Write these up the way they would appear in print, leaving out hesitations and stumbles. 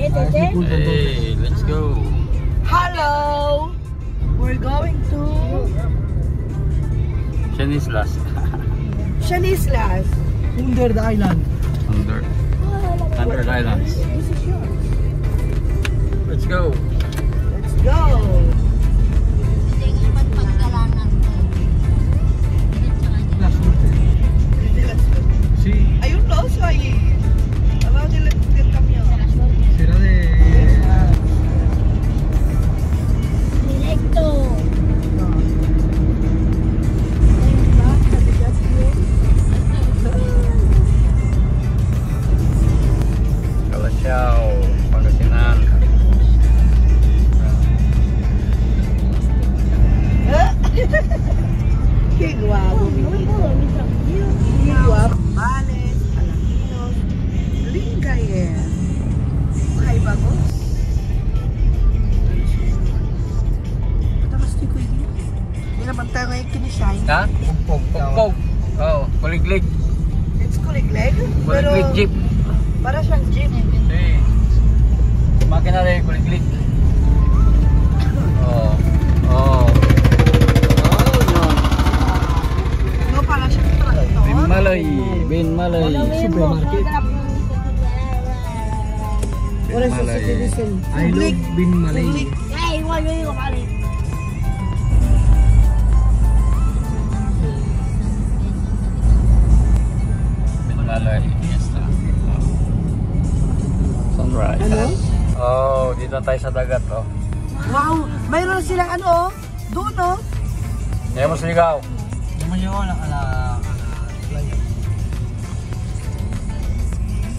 Hey, let's go. Hello! We're going to Shanislas. Shanislas. Under the island. Under the islands. Let's go. Let's go. Sí. Hay un oso ahí. Abajo del camión. Será de... Directo. Kalasiao, Pangasinan. Qué guapo. Qué guapo. Vales, Alaquinos, Lingayen. Ay, bagus. Tapos di ko ini. Hindi naman tayo ngayon kinishine. Ha? Pugpog. Oh, kuliglig. It's kuliglig. Kuliglig jeep. Para siyang jeep. Hey. Makina rin kuliglig. Oh. Oh. No, para siyang tractor. Binmalay. Supermarket. Wala sa citizen. I love Binmalay. Ay, igual yo digo, vale. Binmalay. Sunrise. Ano? Oh, dito tayo sa dagat, oh. Wow! Mayroon silang ano, doon oh. Ngayon mo siligaw.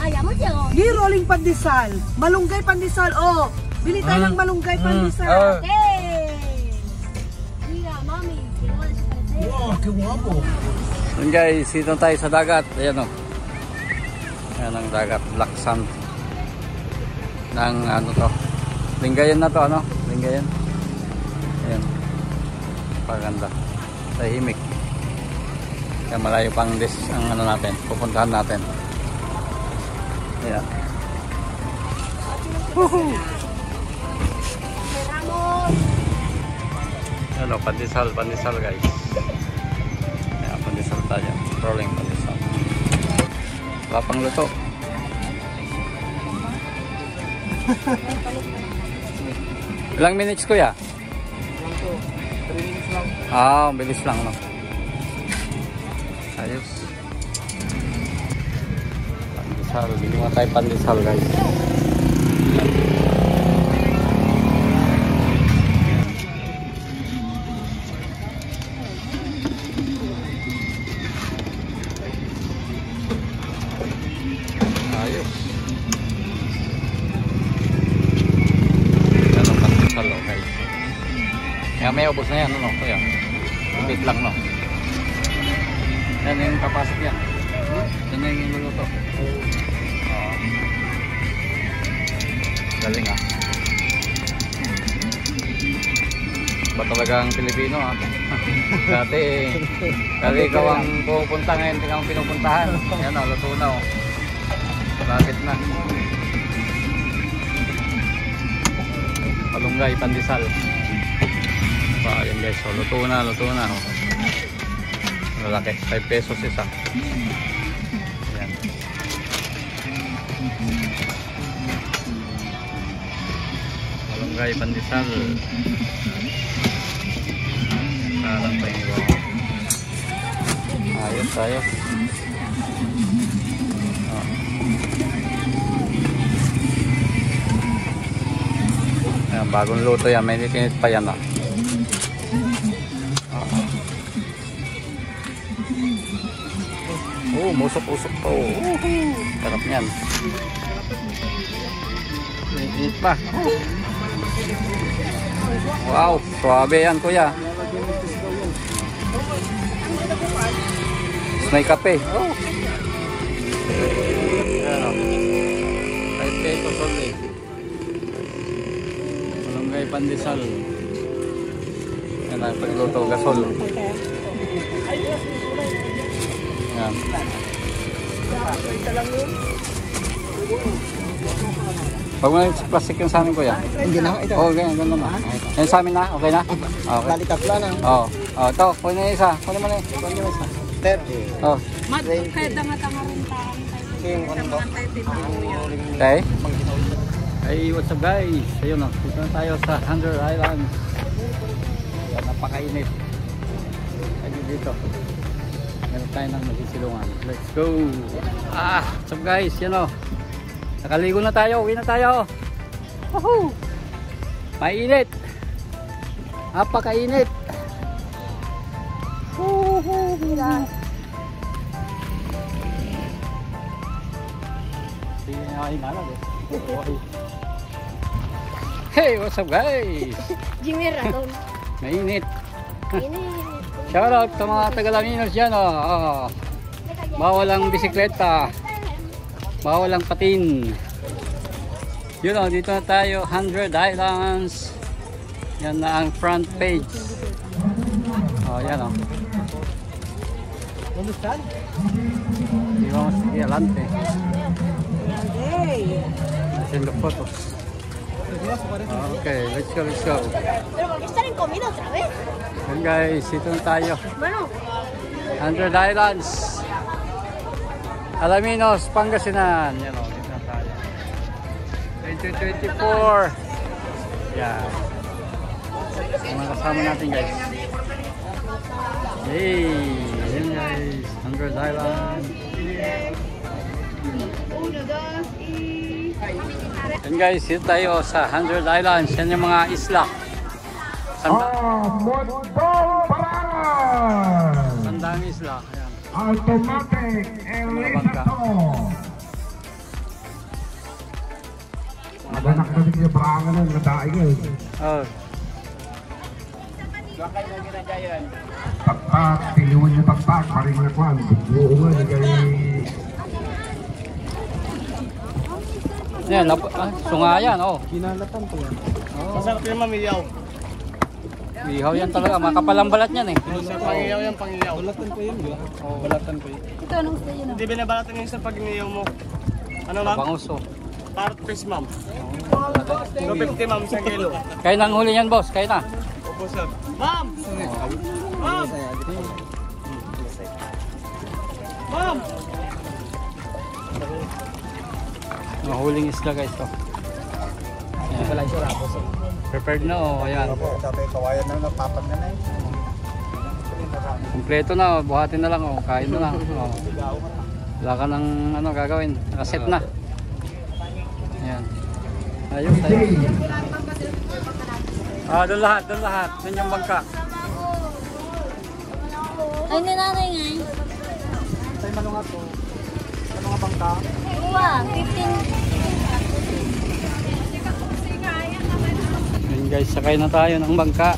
Ah, ya hemos llegado. Di rolling pandesal. Malunggay pandesal, oh. Bili tayo ng malunggay pandesal. Oh. ¡Hey! Mira, mami, que no va a desaparecer. Wow, qué guapo. Yun guys, dito tayo sa dagat. Ayan o. Ayan ang dagat. Black sand. Ng ano to. Lingayen na to, ano? Lingayen. Ayan. Paganda. Tahimik. Kaya malayo pang ang ano natin. Pupuntahan natin. Ayan. Woohoo! Ano, pandesal guys. Ayan, pandesal tayo. Rolling pandesal. Wala pang luto. Ilang minutes kuya? 3 minutes lang. Ah, bilis lang no. Ayos. Pandesal, bili mo tayo pandesal guys. Ayos. Ganun pandesal okay. Kaya may ubos na yan, ano, kuya? Bit lang, no? Yan yung kapasok yan. Yan na yung niluluto. Galing ah. Ba talagang Pilipino ah. Dati ikaw ang pupunta ngayon, hindi ka ang pinupuntahan. Yan o, luto na o. Lapit na. Malunggay, pandesal. Ayan guys, so, luto na oh. Malaki, 5 pesos isa. Ayan. Malunggay, pandesal. Sarang pa yung iba. Ayos. Oh. Ayan, bagong luto yan, may nitinit pa yan ah. Oh, musok-usok pa oh. Sarap niyan. Init pa. Wow, suabe yan kuya. May kape. Oh. Ayan o. 5 pesos only. Malunggay pandesal. Yan ang pagluto gasol. Yan. Pag mo plastic yung sa amin kuya. Hindi na, ito. Oo, ganyan na. Yan sa amin na, okay na? Okay. Bali tatlo na. Oo. Oh, ito, kunin mo yung isa. Kunin mo na yun. Kunin mo isa. 30. Oh. Kaya tanga-tanga rin tayo. Yung ano to? Okay. Hey, what's up guys? Ayun o, dito na tayo sa Hundred Islands. Yan, napakainit. Ayun dito. Meron tayo ng magsisilungan. Let's go! What's up guys? Yan o. Nakaligo na tayo, uwi na tayo. Woohoo! Mainit. Napakainit. Woohoo! Hindi na kayo nalag eh. Hey, what's up guys? Jimmy Raton. Mainit. Ini. Shoutout sa mga taga-Laminos dyan oh. Bawal ang bisikleta. Bawal ang patin. Yun oh, dito na tayo, Hundred Islands. Yan na ang front page. Oh, yan oh. Di vamos aquí adelante. Haciendo fotos. Okay, let's go, let's go. Pero ¿por qué estar en comida otra vez? Yan guys, dito na tayo. Bueno. Hundred Islands. Alaminos, Pangasinan. Yan o, dito na tayo. 2024. Yan. Yung mga kasama natin guys. Hey, yan guys. Hundred Islands. Yan guys, dito tayo sa Hundred Islands. Yan yung mga isla. Sandang isla. Ayan. Automatic Elisato. Mabanak na din yung parangan ng nadaing eh. Oh. Taktak, tiliwan niyo taktak, paring na kwan. Oo nga, di kayo... Yan, sungayan oh. Kinalatan to yan. Oh. yung mamiyaw. Ihaw yan talaga, makapalang balat yan eh. Pangiyaw yan, pangiyaw. Balatan ko yun, di ba? Oo, balatan ko yun. Ito anong stay yun? Hindi binabalatan yun sa pag-iniyaw mo. Ano ma'am? Bangus oh. Parrot fish ma'am. 250 ma'am sa kilo. Kaya nang huli yan boss, kaya na. Opo sir. Ma'am! Ma'am! Ma'am! Mga huling isla guys to. Ayan. Wala siya rapos. Prepared na oh, ayan. Sabi, kawayan na, napapag na na eh. Kompleto na oh, buhatin na lang oh, kain na lang. Oh. Wala ka ng ano gagawin, nakaset na. Ayan. Ayun tayo. Doon lahat, doon lahat. Doon yung bangka. Ay, ni nanay nga eh. Sa'yo malunga to. Ano nga bangka? Wow, 15. Ayun guys, sakay na tayo ng bangka.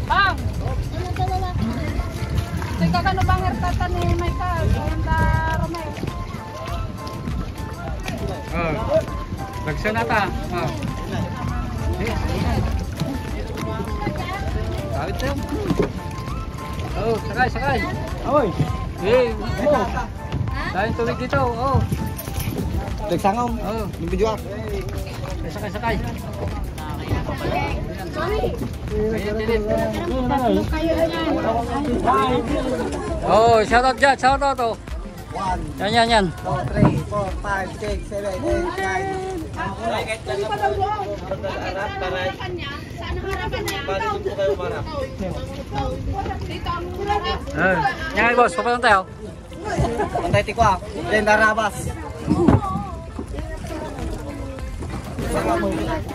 Bang! Teka ka no bang ertatan ni Michael? Ganda Romeo. Oh. Lagsa na ta. Oh. Kawit tayo. Oh, sakay, sakay. Oy! Hey, oh. Dahil tubig dito. Oh. Nagsangom. Oh. Yung video ako. Sakay, sakay. Mami! Ayan, dilim. Kayo na. Oh, shout out dyan, shout out oh. 1, Yan, yan, yan. 2, 3, 4, 5, 6, 7, 8, 9. Saan ang harapan niya? Dito kayo marap. Dito ang harapan. Yan, boss, papalang tayo. Pantay tikwa. Lenda Rabas.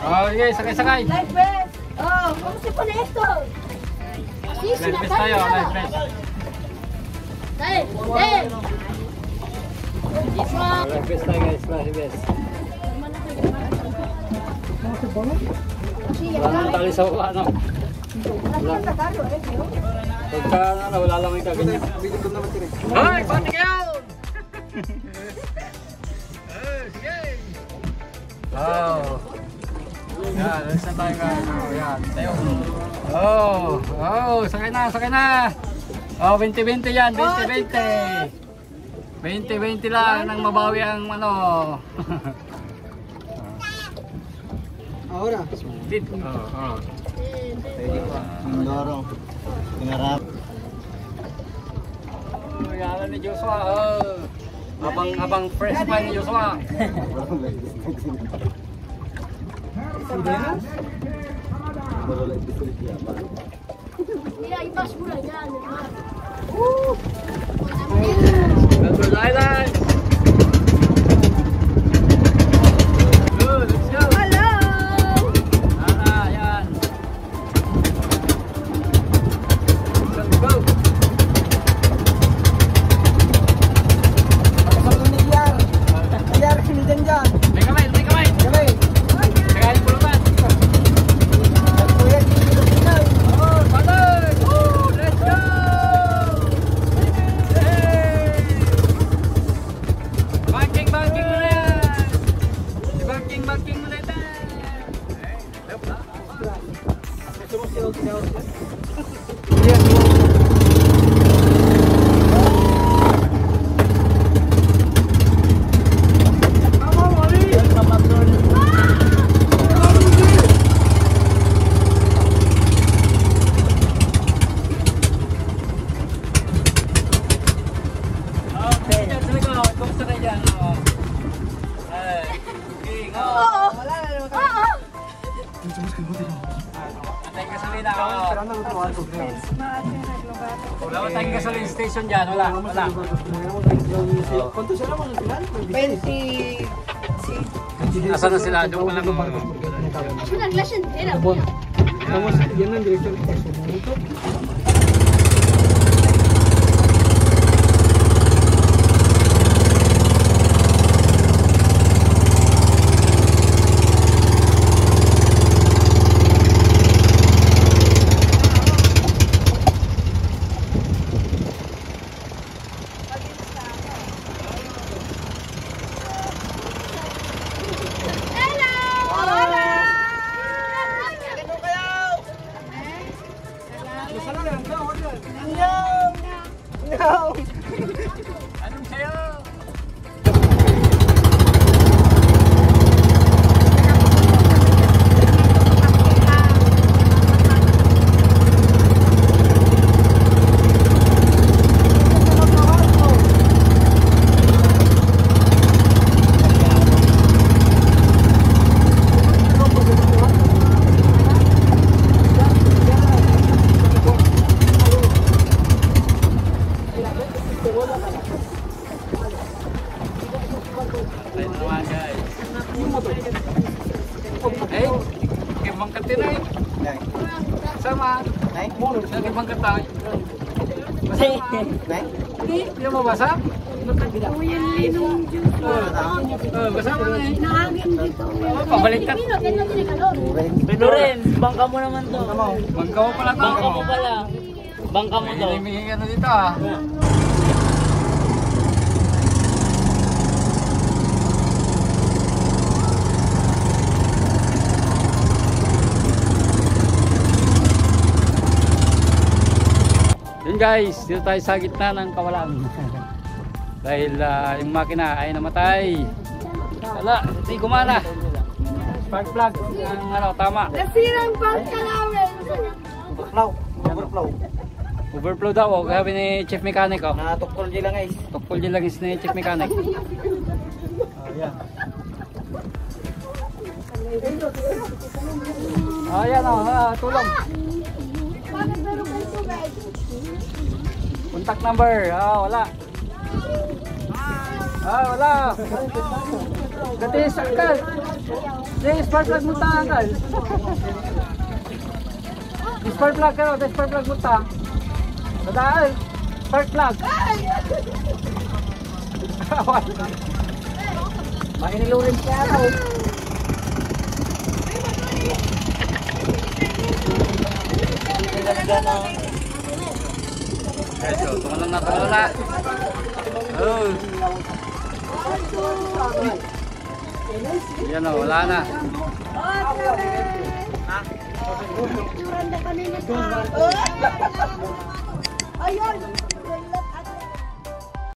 Oh, sige, sakay, sakay. Life vest! Oh, ¿cómo se pone esto? Sí, sin Life vest acá tayo, nada. life vest. Dale, dale. Life vest tayo guys, life vest. Wala nang tali sa ano. Wala. Pagka ano, wala lang yung kaganyan. Hoy, pati kayo! Oh. Yan, alis na tayo guys. Oh, yan. Tayo. Oh, sakay na, sakay na. Oh, 20-20 yan, 20-20. 20-20 lang nang mabawi ang ano. Ahora. Sulit. Oh. Dorong. Pinarap. Oh, yan ni Joshua. Oh. Habang fresh pa ni Joshua. Mira, hay basura ya en el mar. Control Island. Good, let's go. Hello! Yan. Let's go. Biar sini dyan. May kamay. Gabi. Kakain pulutan. Kuya, sini dyan. Oh, patay. Oh, let's go. Hey. Banking muna yan. Banking muna yan. Wala tayong gasoline station dyan, wala. ¿Cuánto será con el final? 20. Nasaan na sila? Doon pa lang Es una clase entera, mira. Estamos yendo en dirección a su momento. Anong sayo? Ayun naman guys. Eh, kibangkat din eh. Sama. Kibangkat tayo. Basama. Hindi mo basa? Basama na eh. Pabaliktad. Vino que no tiene calor. Lorenz, bangka mo naman to. Bangka mo pala to. Bangka mo pala. Bangka mo to. May ano dito ah. Yun guys, dito tayo sa gitna ng kawalan. Dahil yung makina ay namatay. Wala, hindi gumana. Spark plug ang ano, tama. Nasirang bangka namin. Overflow daw, oh, sabi ni Chief Mechanic. Oh. Natukol din lang guys. Tukol din lang is ni Chief Mechanic. Ayan oh, tulong. Bakit meron kayo tubig? Contact number, wala. Wala. Gati sakal. Spark plug mo takal. Spark plug ka, spark plug mo ta. Badaan. Spark plug. Makinilurin siya ako. Eso, tumalon na. Oh. Yan o, wala na. Picturean na kanina pa.